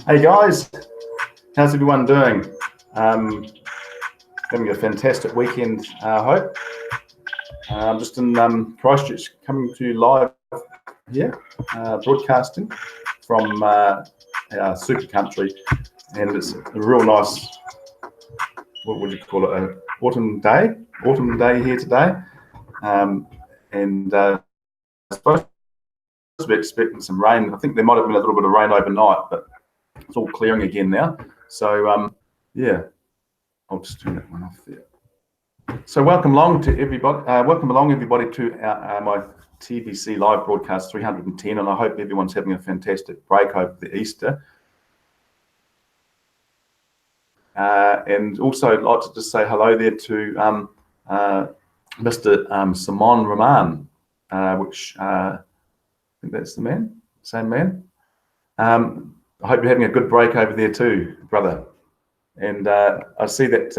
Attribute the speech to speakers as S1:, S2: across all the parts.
S1: Hey guys, how's everyone doing? Having a fantastic weekend, I hope. I'm just in Christchurch, coming to you live here, broadcasting from our super country, and it's a real nice, what would you call it, an autumn day here today, and I suppose we're expecting some rain. I think there might have been a little bit of rain overnight, but it's all clearing again now. So yeah, I'll just turn that one off there. So welcome along to everybody. To my TBC Live Broadcast 310, and I hope everyone's having a fantastic break over the Easter. And also, I'd like to just say hello there to Mr. Simon Rahman, which I think that's the man, same man. I hope you're having a good break over there too, brother. And I see that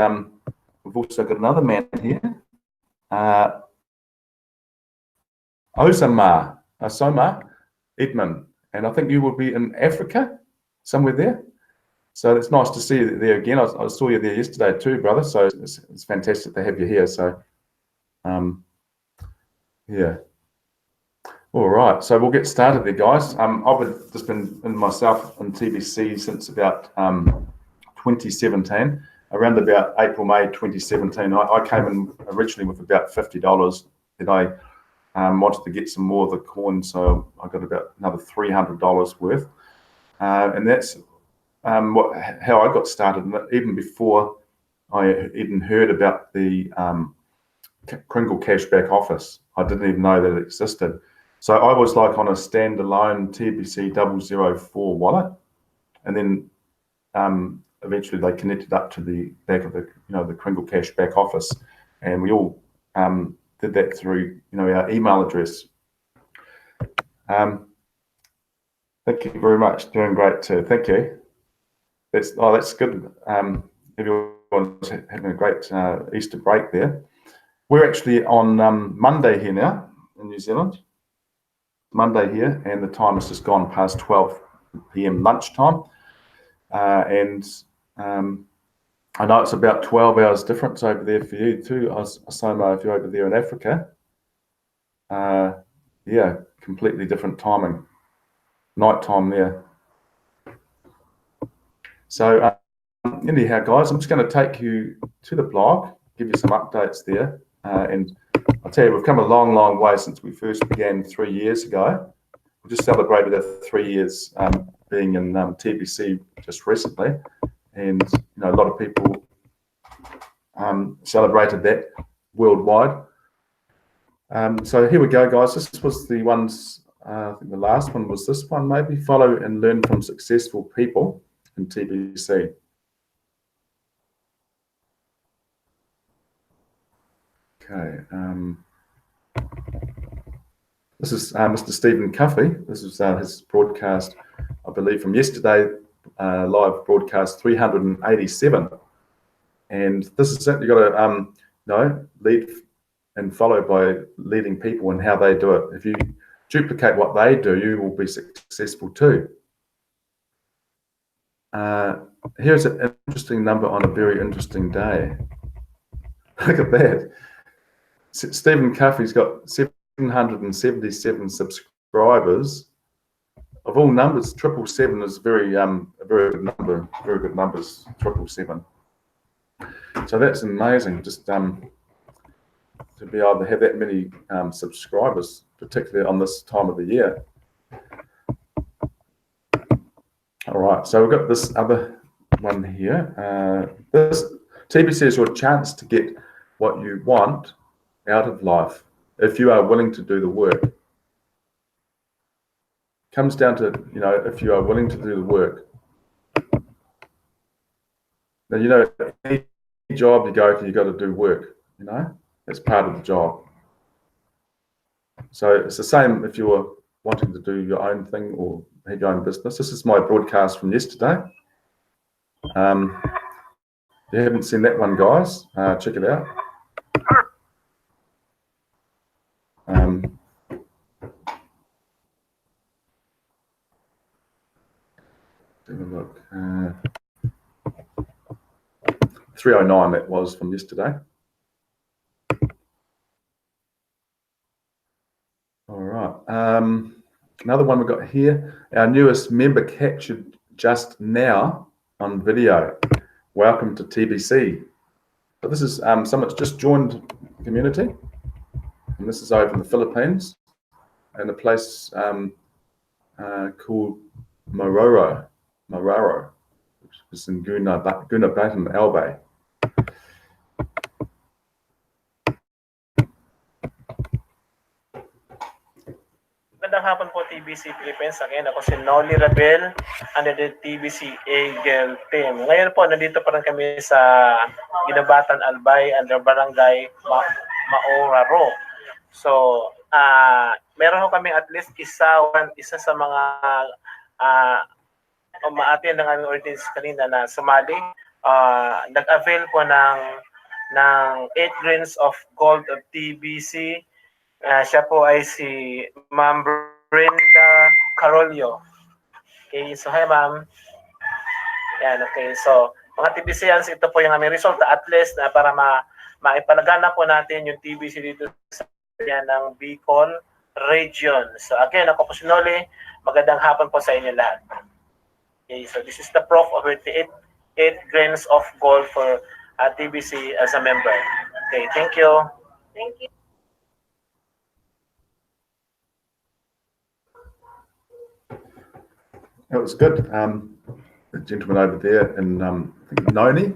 S1: we've also got another man here, Osama Edmund, and I think you will be in Africa, somewhere there. So it's nice to see you there again. I saw you there yesterday too, brother. So it's fantastic to have you here. So, yeah. All right, so we'll get started there, guys. I've just been in myself in TBC since about 2017, around about April, May 2017. I came in originally with about $50, and I wanted to get some more of the coin, so I got about another $300 worth, and that's how I got started. Even before I even heard about the Kringle Cashback Office, I didn't even know that it existed. So I was like on a standalone TBC 004 wallet, and then eventually they connected up to the back of the the Kringle Cashback Office, and we all did that through our email address. Thank you very much. Doing great too. Thank you. That's good. Everyone's having a great Easter break there. We're actually on Monday here now in New Zealand. Monday here, and the time has just gone past 12 p.m. lunchtime, and I know it's about 12 hours difference over there for you too, Osama, if you're over there in Africa. Yeah, completely different timing, night time there. So anyhow, guys, I'm just going to take you to the blog, give you some updates there, and I'll tell you, we've come a long, long way since we first began 3 years ago. We just celebrated our 3 years being in TBC just recently, and a lot of people celebrated that worldwide. So here we go, guys. This was the ones. I think the last one was this one, maybe. Follow and learn from successful people in TBC. Okay. This is Mr. Stephen Cuffey. This is his broadcast, I believe, from yesterday, live broadcast 387. And this is certainly got to lead and follow by leading people and how they do it. If you duplicate what they do, you will be successful too. Here's an interesting number on a very interesting day. Look at that. Stephen Cuffey's got 777 subscribers. Of all numbers, 777 is a very good number. Very good numbers, 777. So that's amazing. Just to be able to have that many subscribers, particularly on this time of the year. All right, so we've got this other one here. This TBC is your chance to get what you want out of life if you are willing to do the work. Comes down to if you are willing to do the work. Now any job you go to, you got to do work. That's part of the job. So it's the same if you're wanting to do your own thing or have your own business. This is my broadcast from yesterday. If you haven't seen that one, guys, check it out. Have a look. 309 that was from yesterday. All right. Another one we've got here. Our newest member captured just now on video. Welcome to TBC. So this is someone that's just joined the community, and this is over in the Philippines, in a place called Mararo, which is in Gunabatan, Albay.
S2: Magandang hapon po TBC Philippines. Again, ako si Noli Rabel under the TBC Eagle team. Ngayon po, nandito pa rin kami sa Ginabatan, Albay under Barangay Maoraro. So, meron ho kami at least isa sa mga umaattend ng aming audience kanina na sumali. Nag-avail po ng 8 grains of gold of TBC. Siya po ay si Ma'am Brenda Carolio. Okay, so hi ma'am. Yan, okay. So, mga TBCians, ito po yung aming result at least na para maipalagana po natin yung TBC dito sa ng Bicol region. So again, ako po si Noli. Magandang hapon po sa inyo lahat. Okay, so this is the proof of 8 grains of gold for TBC as a member. Okay, thank you. Thank you.
S1: It was good. The gentleman over there in I think Noni,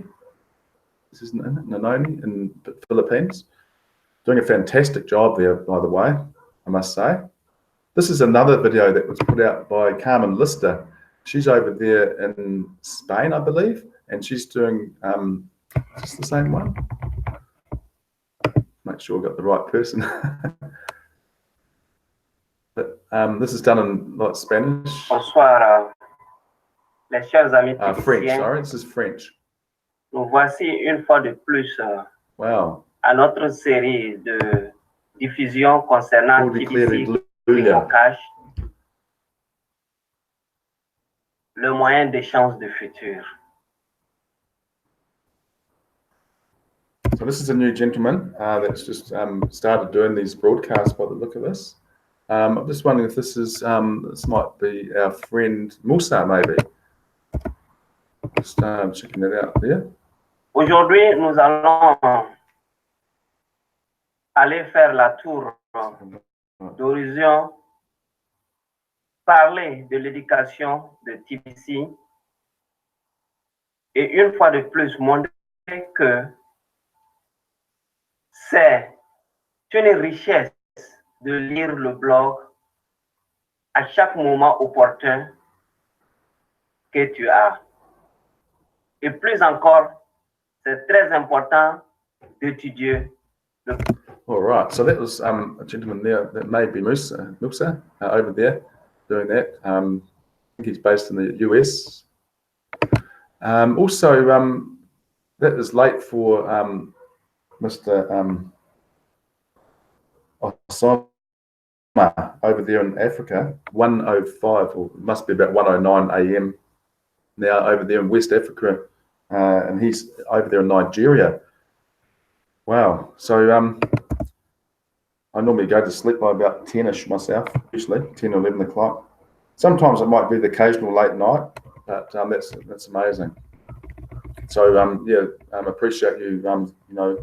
S1: this isn't it? Noni in the Philippines, doing a fantastic job there, by the way, I must say. This is another video that was put out by Carmen Lister. She's over there in Spain, I believe, and she's doing, is this the same one? Make sure I got the right person. But this is done in like Spanish.
S3: Bonsoir, les chers amis
S1: French, sorry, this is French.
S3: Nous voici une fois de plus
S1: wow.
S3: à notre série de diffusion concernant TBC Cash, le moyen d'échange de futur.
S1: So this is a new gentleman that's just started doing these broadcasts by the look of this. I'm just wondering if this is this might be our friend Musa, maybe. Just checking it out there.
S3: Aujourd'hui, nous allons aller faire la tour d'horizon, parler de l'éducation de TBC et une fois de plus montrer que c'est une richesse de lire le blog à chaque moment opportun que tu as. Et plus encore, c'est très important d'étudier le blog.
S1: All right, so that was a gentleman there that may be Musa over there doing that. I think he's based in the US. Also, that is late for Mr. Osama over there in Africa, 1:05, or it must be about 1:09 a.m. now over there in West Africa, and he's over there in Nigeria. Wow, so I normally go to sleep by about 10ish myself, usually 10 or 11 o'clock. Sometimes it might be the occasional late night, but that's amazing. So yeah, appreciate you you know,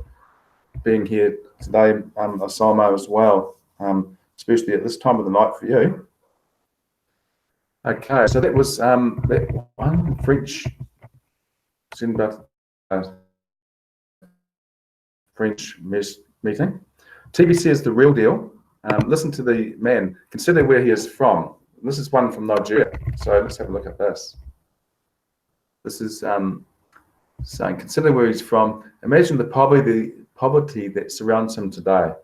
S1: being here today, Osama, as well, especially at this time of the night for you. Okay, so that was that one French meeting. TBC is the real deal. Listen to the man. Consider where he is from. This is one from Nigeria. So let's have a look at this. This is saying, consider where he's from. Imagine the poverty that surrounds him today.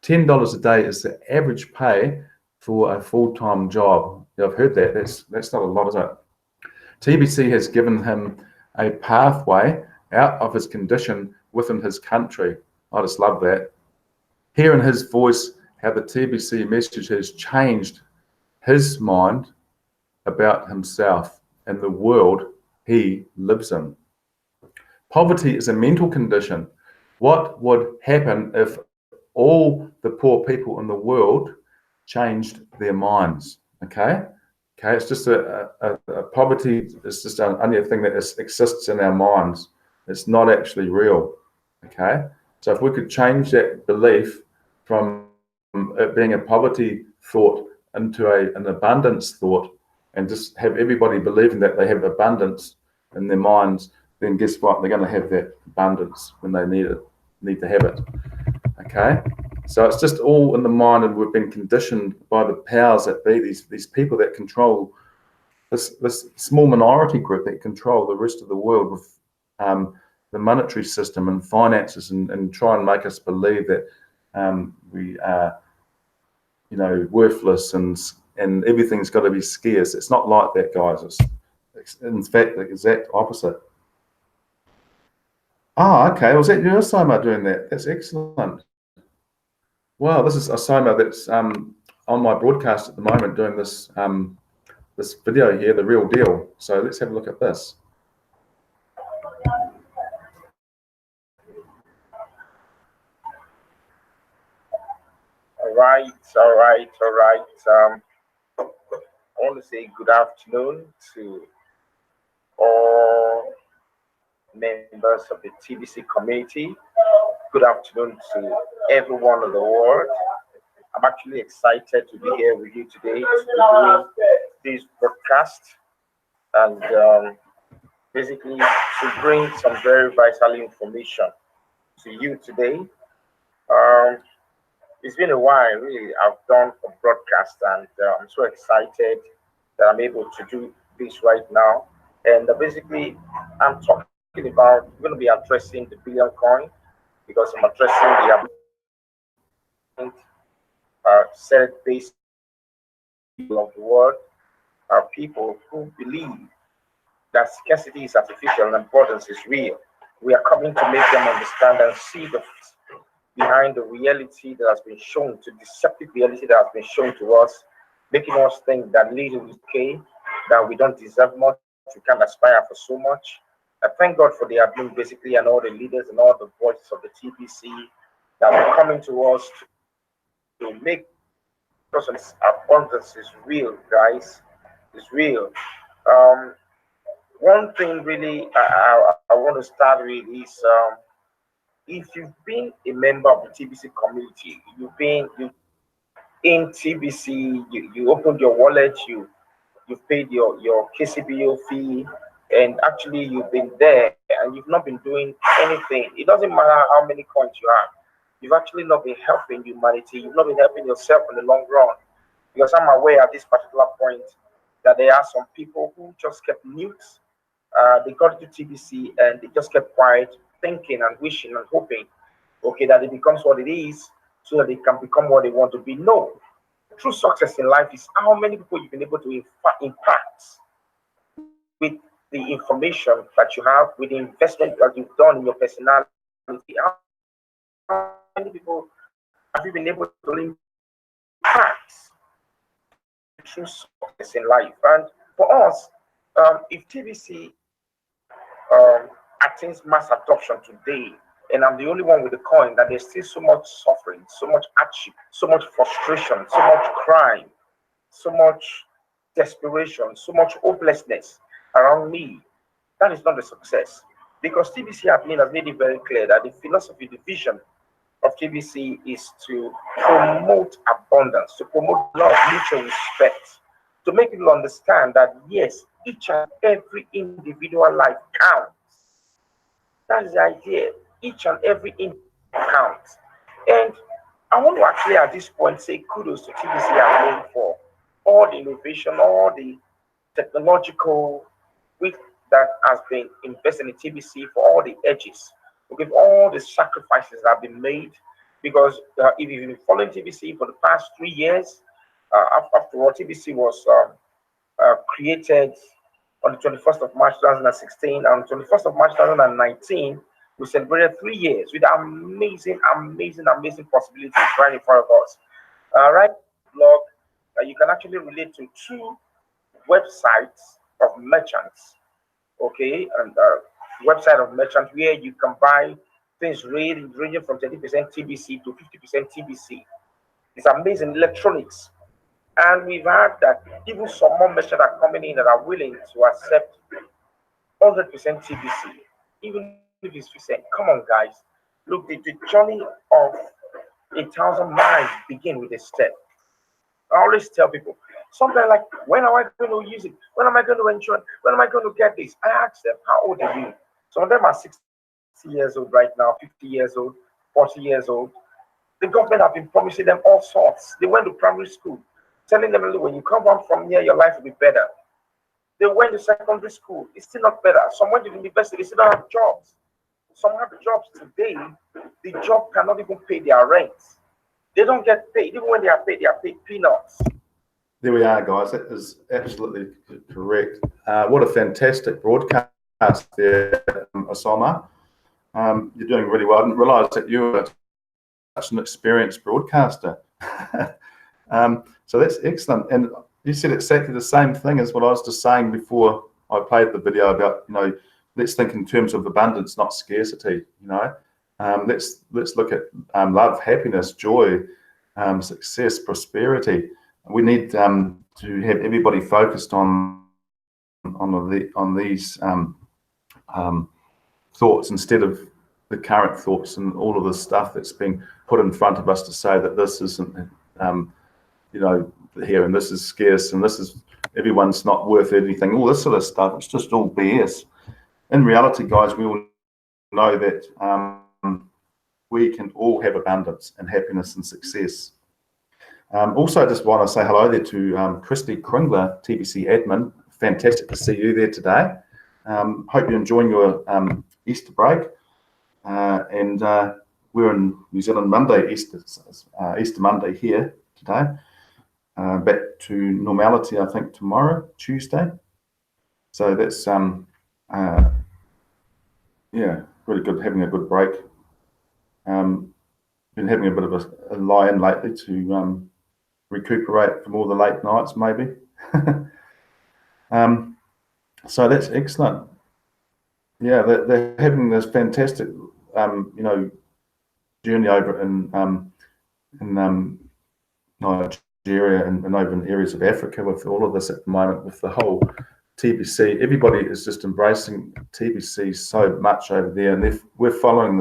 S1: $10 a day is the average pay for a full-time job. Yeah, I've heard that. That's not a lot, is it? TBC has given him a pathway out of his condition within his country. I just love that. Hearing his voice, how the TBC message has changed his mind about himself. in the world he lives in. Poverty is a mental condition. What would happen if all the poor people in the world changed their minds? Okay, it's just a poverty is just only a thing that exists in our minds. It's not actually real. Okay, so if we could change that belief from it being a poverty thought into an abundance thought, and just have everybody believing that they have abundance in their minds, then guess what? They're going to have that abundance when they need to have it. Okay, so it's just all in the mind, and we've been conditioned by the powers that be, these people that control this small minority group that control the rest of the world with the monetary system and finances, and try and make us believe that we are, worthless and everything's got to be scarce. It's not like that, guys. It's in fact the exact opposite. Oh, okay. Was that you, Osama, doing that? That's excellent. Wow, this is Osama that's on my broadcast at the moment doing this this video here, the real deal. So let's have a look at this.
S4: All right. I want to say good afternoon to all members of the TBC community. Good afternoon to everyone in the world. I'm actually excited to be here with you today to do this broadcast and basically to bring some very vital information to you today. It's been a while, really. I've done a broadcast, and I'm so excited that I'm able to do this right now. And basically, I'm talking about, we're going to be addressing the billion coin, because I'm addressing the set-based people of the world are people who believe that scarcity is artificial and abundance is real. We are coming to make them understand and see the behind the reality that has been shown, to deceptive reality that has been shown to us, making us think that little is okay, that we don't deserve much, we can't aspire for so much. I thank God for the admin basically, and all the leaders and all the voices of the TBC that are coming to us to make us abundance is real, guys. It's real. One thing really I want to start with is if you've been a member of the TBC community, you've been in TBC, you opened your wallet, you've paid your KCBO fee, and actually you've been there and you've not been doing anything. It doesn't matter how many coins you have. You've actually not been helping humanity. You've not been helping yourself in the long run. Because I'm aware at this particular point that there are some people who just kept mute. They got to TBC and they just kept quiet, thinking and wishing and hoping, okay, that it becomes what it is, so that they can become what they want to be. No, true success in life is how many people you've been able to impact with the information that you have, with the investment that you've done in your personality. How many people have you been able to impact true success in life? And for us, if TBC attains mass adoption today, and I'm the only one with the coin, that there's still so much suffering, so much hardship, so much frustration, so much crime, so much desperation, so much hopelessness around me, that is not a success. Because TBC admin has made it very clear that the philosophy, the vision of TBC is to promote abundance, to promote love, mutual respect, to make people understand that yes, each and every individual life counts. That is the idea. Each and every individual counts. And I want to actually at this point say kudos to TBC admin for all the innovation, all the technological with that has been invested in TBC, for all the edges, with all the sacrifices that have been made. Because if you've been following TBC for the past 3 years, after all, TBC was created on the 21st of March 2016, and on the 21st of March 2019, we celebrated 3 years with amazing possibilities right in front of us. Right blog, you can actually relate to 2 websites of merchants, okay, and website of merchants where you can buy things ranging from 30% TBC to 50% TBC. It's amazing electronics. And we've had that even some more merchants are coming in that are willing to accept 100% TBC, even if it's percent. Come on, guys. Look, the journey of 1,000 miles begin with a step. I always tell people, sometimes like, when am I going to use it? When am I going to enjoy it? When am I going to get this? I ask them, how old are you? Some of them are 60 years old right now, 50 years old, 40 years old. The government have been promising them all sorts. They went to primary school, telling them, when you come home from here, your life will be better. They went to secondary school, it's still not better. Some went to university, they still don't have jobs. Some have jobs today, the job cannot even pay their rent. They don't get paid. Even when they are paid peanuts.
S1: There we are, guys. That is absolutely correct. What a fantastic broadcast there, Osama. You're doing really well. I didn't realise that you were such an experienced broadcaster. So that's excellent. And you said exactly the same thing as what I was just saying before I played the video about, let's think in terms of abundance, not scarcity. Let's look at love, happiness, joy, success, prosperity. We need to have everybody focused on these thoughts instead of the current thoughts and all of the stuff that's being put in front of us to say that this isn't, here and this is scarce and this is everyone's not worth anything. All this sort of stuff. It's just all BS. In reality, guys, we all know that we can all have abundance and happiness and success. Also, I just want to say hello there to Christy Kringler, TBC admin. Fantastic to see you there today. Hope you're enjoying your Easter break. And we're in New Zealand Monday, Easter Monday here today. Back to normality, I think, tomorrow, Tuesday. So that's really good, having a good break. Been having a bit of a lie-in lately to recuperate from all the late nights, maybe. So that's excellent. Yeah, they're having this fantastic, journey over in Nigeria and over in areas of Africa with all of this at the moment, with the whole TBC. Everybody is just embracing TBC so much over there, and we're following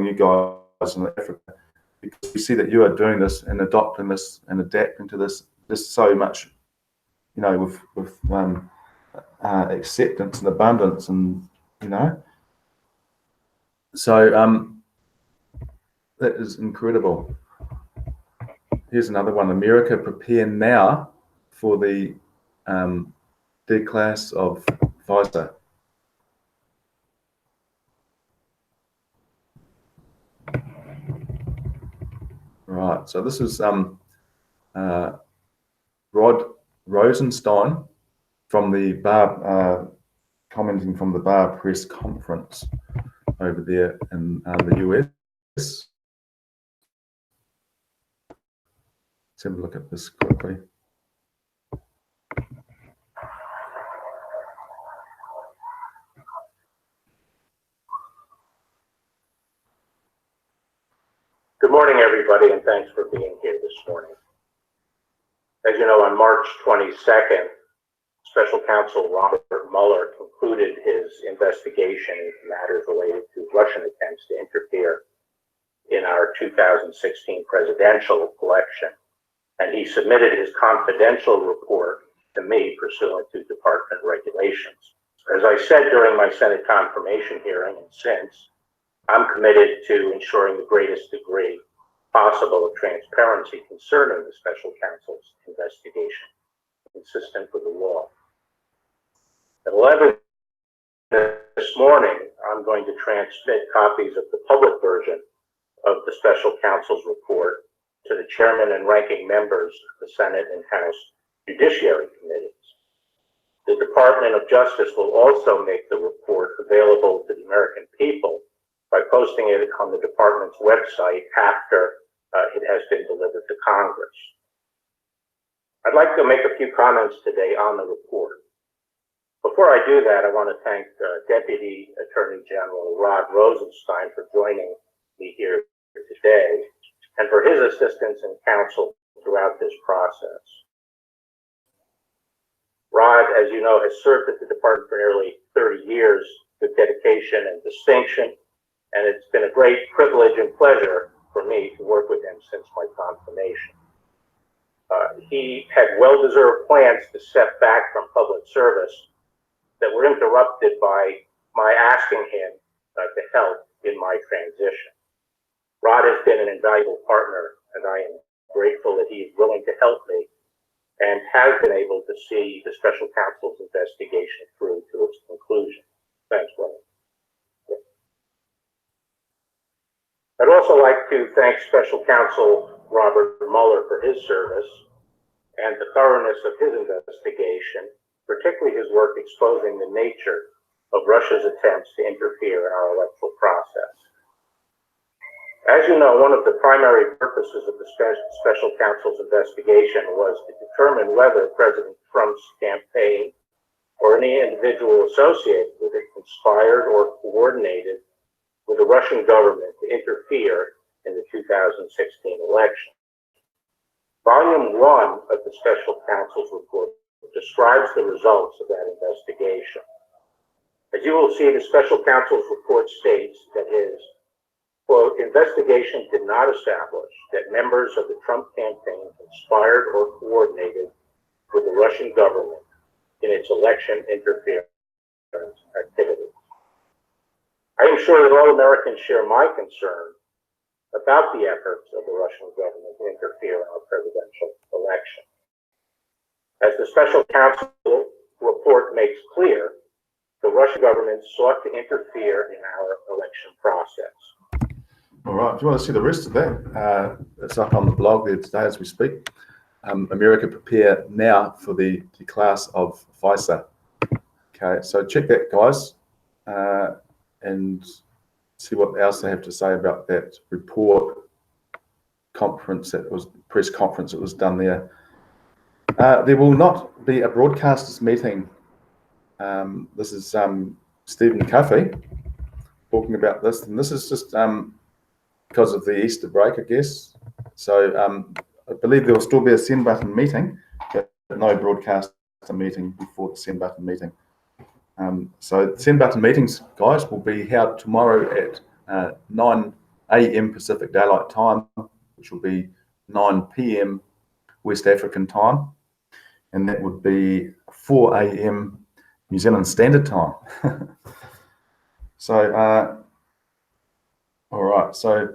S1: you guys in Africa, because we see that you are doing this and adopting this and adapting to this so much, with acceptance and abundance, and so that is incredible. Here's another one. America, prepare now for the declass of Pfizer. Right, so this is Rod Rosenstein from the Bar, commenting from the Bar press conference over there in the US. Let's have a look at this quickly.
S5: Good morning, everybody, and thanks for being here this morning. As you know, on March 22nd, Special Counsel Robert Mueller concluded his investigation into matters related to Russian attempts to interfere in our 2016 presidential election, and he submitted his confidential report to me pursuant to department regulations. As I said during my Senate confirmation hearing and since, I'm committed to ensuring the greatest degree possible of transparency concerning the Special Counsel's investigation, consistent with the law. At 11 this morning, I'm going to transmit copies of the public version of the Special Counsel's report to the chairman and ranking members of the Senate and House Judiciary Committees. The Department of Justice will also make the report available to the American people by posting it on the department's website after it has been delivered to Congress. I'd like to make a few comments today on the report. Before I do that, I want to thank Deputy Attorney General Rod Rosenstein for joining me here today and for his assistance and counsel throughout this process. Rod, as you know, has served at the department for nearly 30 years with dedication and distinction, and it's been a great privilege and pleasure for me to work with him since my confirmation. He had well-deserved plans to step back from public service that were interrupted by my asking him to help in my transition. Rod has been an invaluable partner, and I am grateful that he is willing to help me and has been able to see the special counsel's investigation through to its conclusion. Thanks, Rod. I'd also like to thank Special Counsel Robert Mueller for his service and the thoroughness of his investigation, particularly his work exposing the nature of Russia's attempts to interfere in our electoral process. As you know, one of the primary purposes of the Special Counsel's investigation was to determine whether President Trump's campaign or any individual associated with it conspired or coordinated with the Russian government to interfere in the 2016 election. Volume 1 of the Special Counsel's report describes the results of that investigation. As you will see, the Special Counsel's report states that his, quote, investigation did not establish that members of the Trump campaign conspired or coordinated with the Russian government in its election interference activities. I am sure that all Americans share my concern about the efforts of the Russian government to interfere in our presidential election. As the Special Counsel report makes clear, the Russian government sought to interfere in our election process.
S1: All right, if you want to see the rest of that, it's up on the blog there today as we speak. America prepare now for the class of FISA. Okay, so check that, guys, and see what else they have to say about that report conference, that was press conference that was done there. There will not be a broadcasters meeting. This is Stephen Cuffey talking about this, and this is just because of the Easter break, I guess. So I believe there will still be a send button meeting, but no broadcaster meeting before the send button meeting. So the send button meetings, guys, will be held tomorrow at 9 a.m. Pacific Daylight Time, which will be 9 p.m. West African Time, and that would be 4 a.m. New Zealand Standard Time. So, all right, so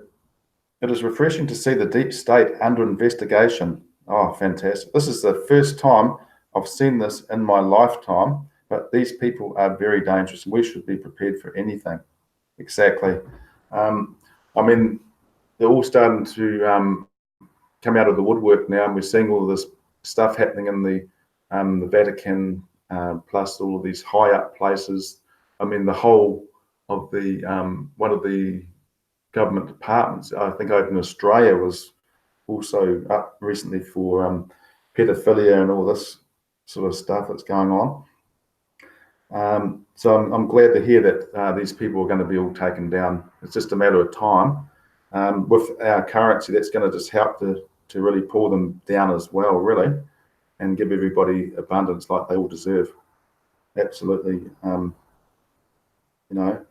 S1: it is refreshing to see the deep state under investigation. Oh, fantastic. This is the first time I've seen this in my lifetime, but these people are very dangerous and we should be prepared for anything. Exactly. I mean, they're all starting to come out of the woodwork now, and we're seeing all of this stuff happening in the Vatican, plus all of these high up places. I mean, the whole of the one of the government departments, I think over in Australia, was also up recently for pedophilia and all this sort of stuff that's going on. So I'm glad to hear that these people are going to be all taken down. It's just a matter of time. With our currency, that's going to just help to really pull them down as well, really, and give everybody abundance like they all deserve. Absolutely, you know.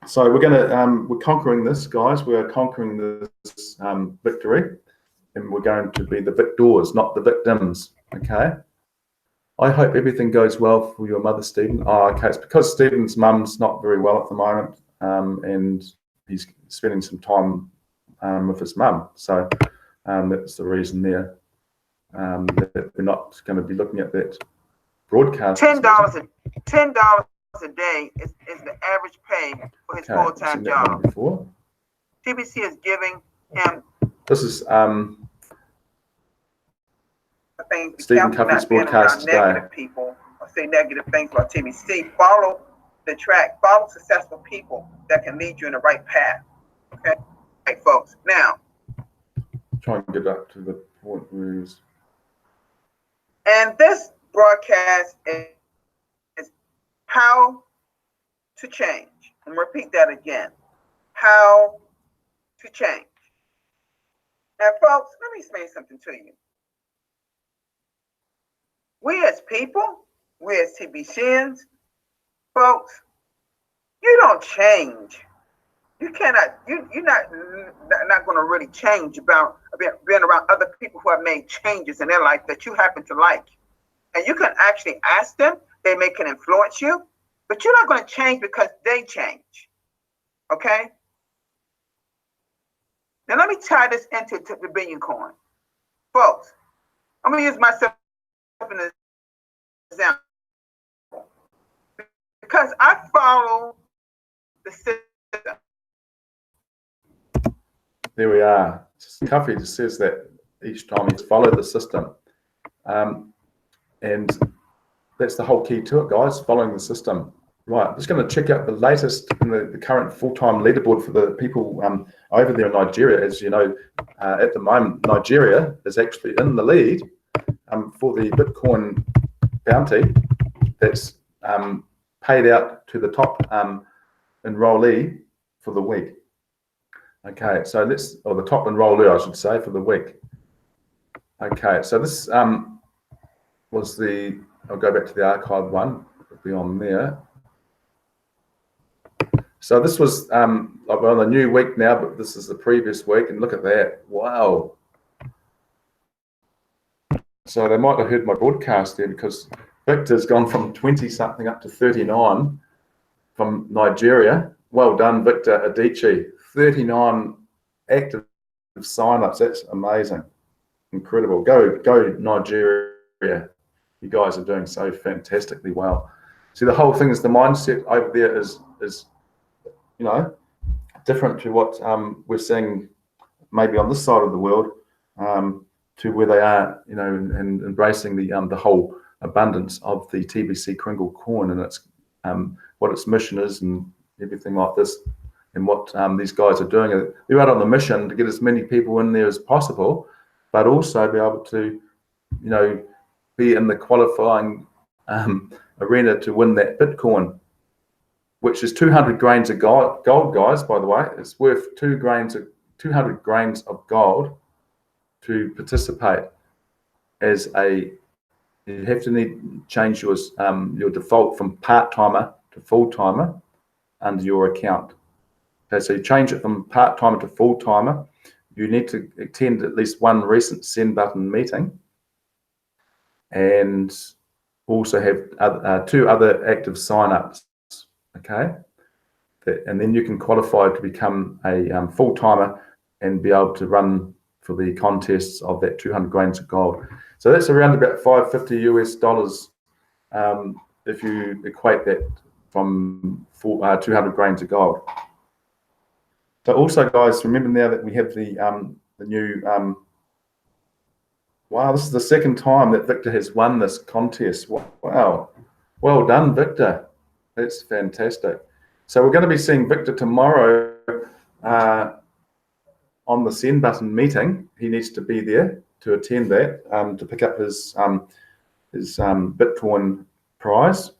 S1: So we're conquering this, guys. We are conquering this victory, and we're going to be the victors, not the victims. Okay. I hope everything goes well for your mother, Stephen. Oh, okay. It's because Stephen's mum's not very well at the moment, and he's spending some time with his mum. So that's the reason there. That we're not going to be looking at that broadcast.
S6: $10 a day is the average pay for his full-time job. TBC is giving him.
S1: This is Stephen Cuffey's broadcast today.
S6: Negative people or say negative things about TBC. Follow the track. Follow successful people that can lead you in the right path. Okay, right, folks. Now,
S1: try and get up to the point where he's.
S6: And this broadcast is how to change. And repeat that again. How to change. Now, folks, let me explain something to you. We as people, we as TBCians, folks, you don't change. You cannot, you're not going to really change about being around other people who have made changes in their life that you happen to like. And you can actually ask them, they may can influence you, but you're not going to change because they change. Okay? Now let me tie this into the Billion Coin. Folks, I'm going to use myself as an example. Because I follow the system.
S1: There we are. Cuffy just says that each time he's followed the system. And that's the whole key to it, guys, following the system. Right, I'm just going to check out the latest in the current full-time leaderboard for the people over there in Nigeria. As you know, at the moment, Nigeria is actually in the lead for the Bitcoin bounty that's paid out to the top enrollee for the week. Okay, so or the top enrollee, I should say, for the week. Okay, so this was I'll go back to the archive one, it'll be on there. So this was on the new week now, but this is the previous week, and look at that, wow. So they might have heard my broadcast there because Victor's gone from 20 something up to 39 from Nigeria. Well done, Victor Adichie. 39 active signups. That's amazing. Incredible. Go Nigeria. You guys are doing so fantastically well. See, the whole thing is the mindset over there is you know, different to what we're seeing maybe on this side of the world, to where they are, you know, and embracing the whole abundance of the TBC Kringle coin and its what its mission is and everything like this, and what these guys are doing. They're out on the mission to get as many people in there as possible, but also be able to, you know, be in the qualifying arena to win that Bitcoin, which is 200 grains of gold, guys, by the way. It's worth 200 grains of gold to participate as you have to change your default from part-timer to full-timer under your account. Okay, so you change it from part-timer to full-timer. You need to attend at least one recent send button meeting and also have 2 other active sign-ups. Okay, and then you can qualify to become a full-timer and be able to run for the contests of that 200 grains of gold. So that's around about $550 US if you equate that from 200 grains of gold. So also, guys, remember now that we have the new wow, this is the second time that Victor has won this contest. Wow, well done, Victor. That's fantastic. So we're going to be seeing Victor tomorrow on the send button meeting. He needs to be there to attend that to pick up his Bitcoin prize,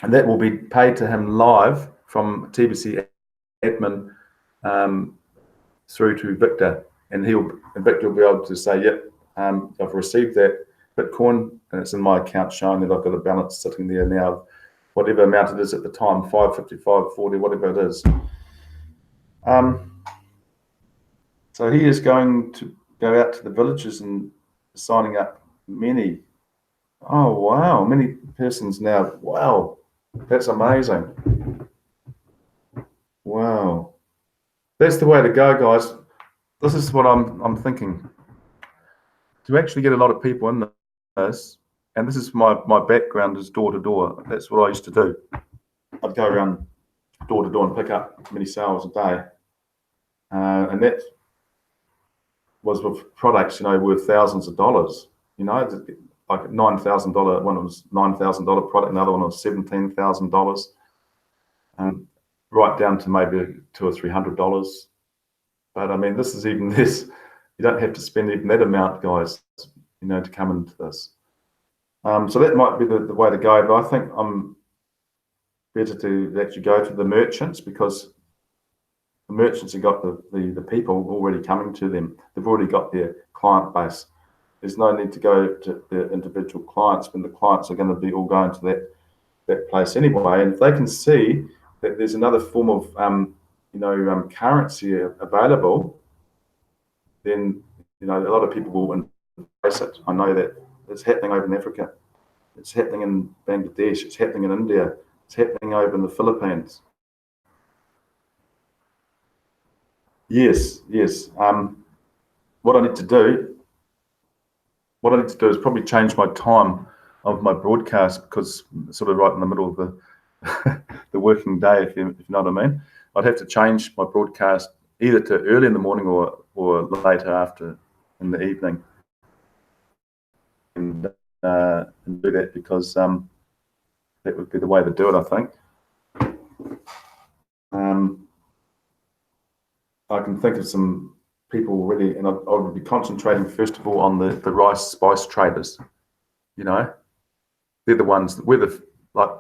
S1: and that will be paid to him live from TBC admin through to Victor, and Victor will be able to say, "Yep, I've received that Bitcoin, and it's in my account showing that I've got a balance sitting there now." Whatever amount it is at the time, 555, 40, whatever it is. So he is going to go out to the villages and signing up many. Oh, wow, many persons now. Wow, that's amazing. Wow. That's the way to go, guys. This is what I'm thinking. To actually get a lot of people in this, and this is my background is door to door. That's what I used to do. I'd go around door to door and pick up many sales a day, and that was with products, you know, worth thousands of dollars. You know, like $9,000. One was $9,000 product, another one was $17,000, right down to maybe $200 or $300. But I mean, this is even this. You don't have to spend even that amount, guys, you know, to come into this. So that might be the way to go, but I think I'm better to actually go to the merchants, because the merchants have got the people already coming to them. They've already got their client base. There's no need to go to the individual clients when the clients are going to be all going to that place anyway. And if they can see that there's another form of currency available, then a lot of people will embrace it. I know that it's happening over in Africa. It's happening in Bangladesh. It's happening in India. It's happening over in the Philippines. Yes. What I need to do is probably change my time of my broadcast, because it's sort of right in the middle of the working day, if you know what I mean. I'd have to change my broadcast either to early in the morning or later after in the evening, and do that, because that would be the way to do it, I think. I can think of some people already, and I would be concentrating first of all on the rice spice traders. They're the ones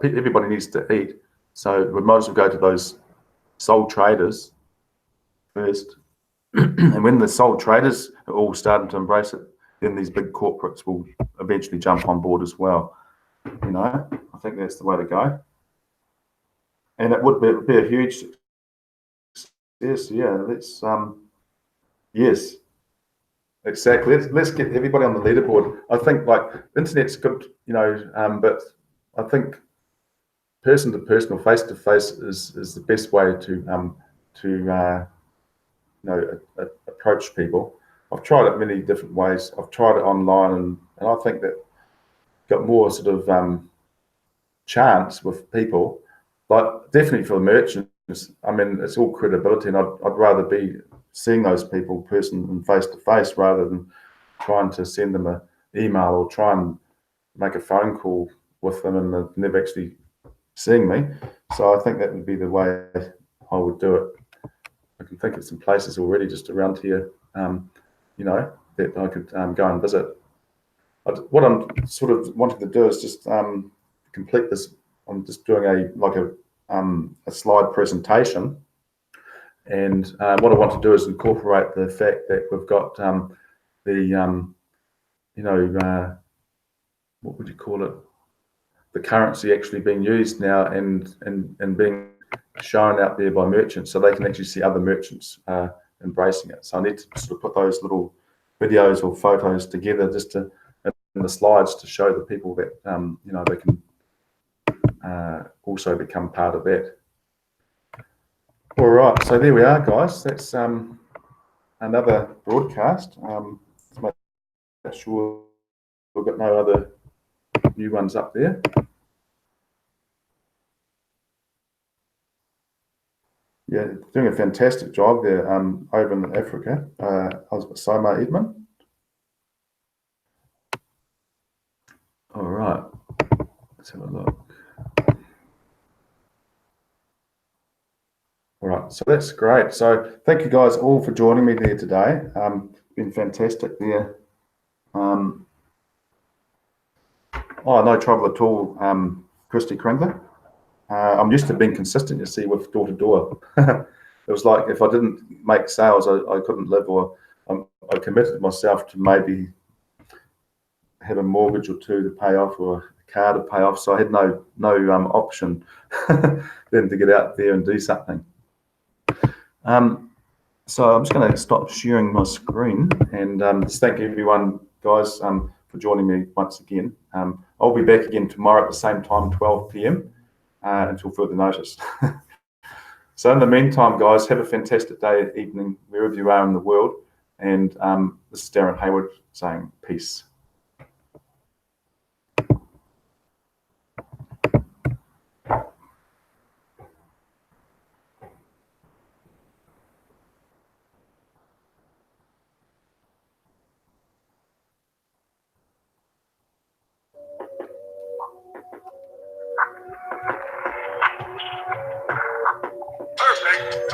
S1: everybody needs to eat, so we might as well go to those sole traders first. And when the sole traders are all starting to embrace it, then these big corporates will eventually jump on board as well. I think that's the way to go, and it would be a huge success. Yeah, yes, exactly. Let's get everybody on the leaderboard. I think internet's good, but I think person to person or face to face is the best way to approach people. I've tried it many different ways. I've tried it online, and I think that got more sort of chance with people. But definitely for the merchants, I mean, it's all credibility, and I'd rather be seeing those people person and face to face rather than trying to send them an email or try and make a phone call with them and they're never actually seeing me. So I think that would be the way I would do it. I can think of some places already just around here, that I could go and visit. What I'm sort of wanting to do is just complete this. I'm just doing a slide presentation, and what I want to do is incorporate the fact that we've got what would you call it? The currency actually being used now and being shown out there by merchants, so they can actually see other merchants embracing it. So I need to sort of put those little videos or photos together just in the slides to show the people that they can also become part of that. All right, so there we are, guys. That's another broadcast. Let's make sure we've got no other new ones up there. Yeah, doing a fantastic job there over in Africa. Soma Edmund. All right, let's have a look. All right, so that's great. So thank you guys all for joining me there today. Been fantastic there. No trouble at all, Christy Kringler. I'm used to being consistent, you see, with door to door. It was like if I didn't make sales, I couldn't live, or I committed myself to maybe have a mortgage or two to pay off, or a car to pay off. So I had no option then to get out there and do something. So I'm just going to stop sharing my screen and just thank everyone, guys, for joining me once again. I'll be back again tomorrow at the same time, 12 p.m. Until further notice. So in the meantime, guys, have a fantastic day, evening, wherever you are in the world. And this is Darren Hayward saying peace.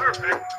S7: Perfect.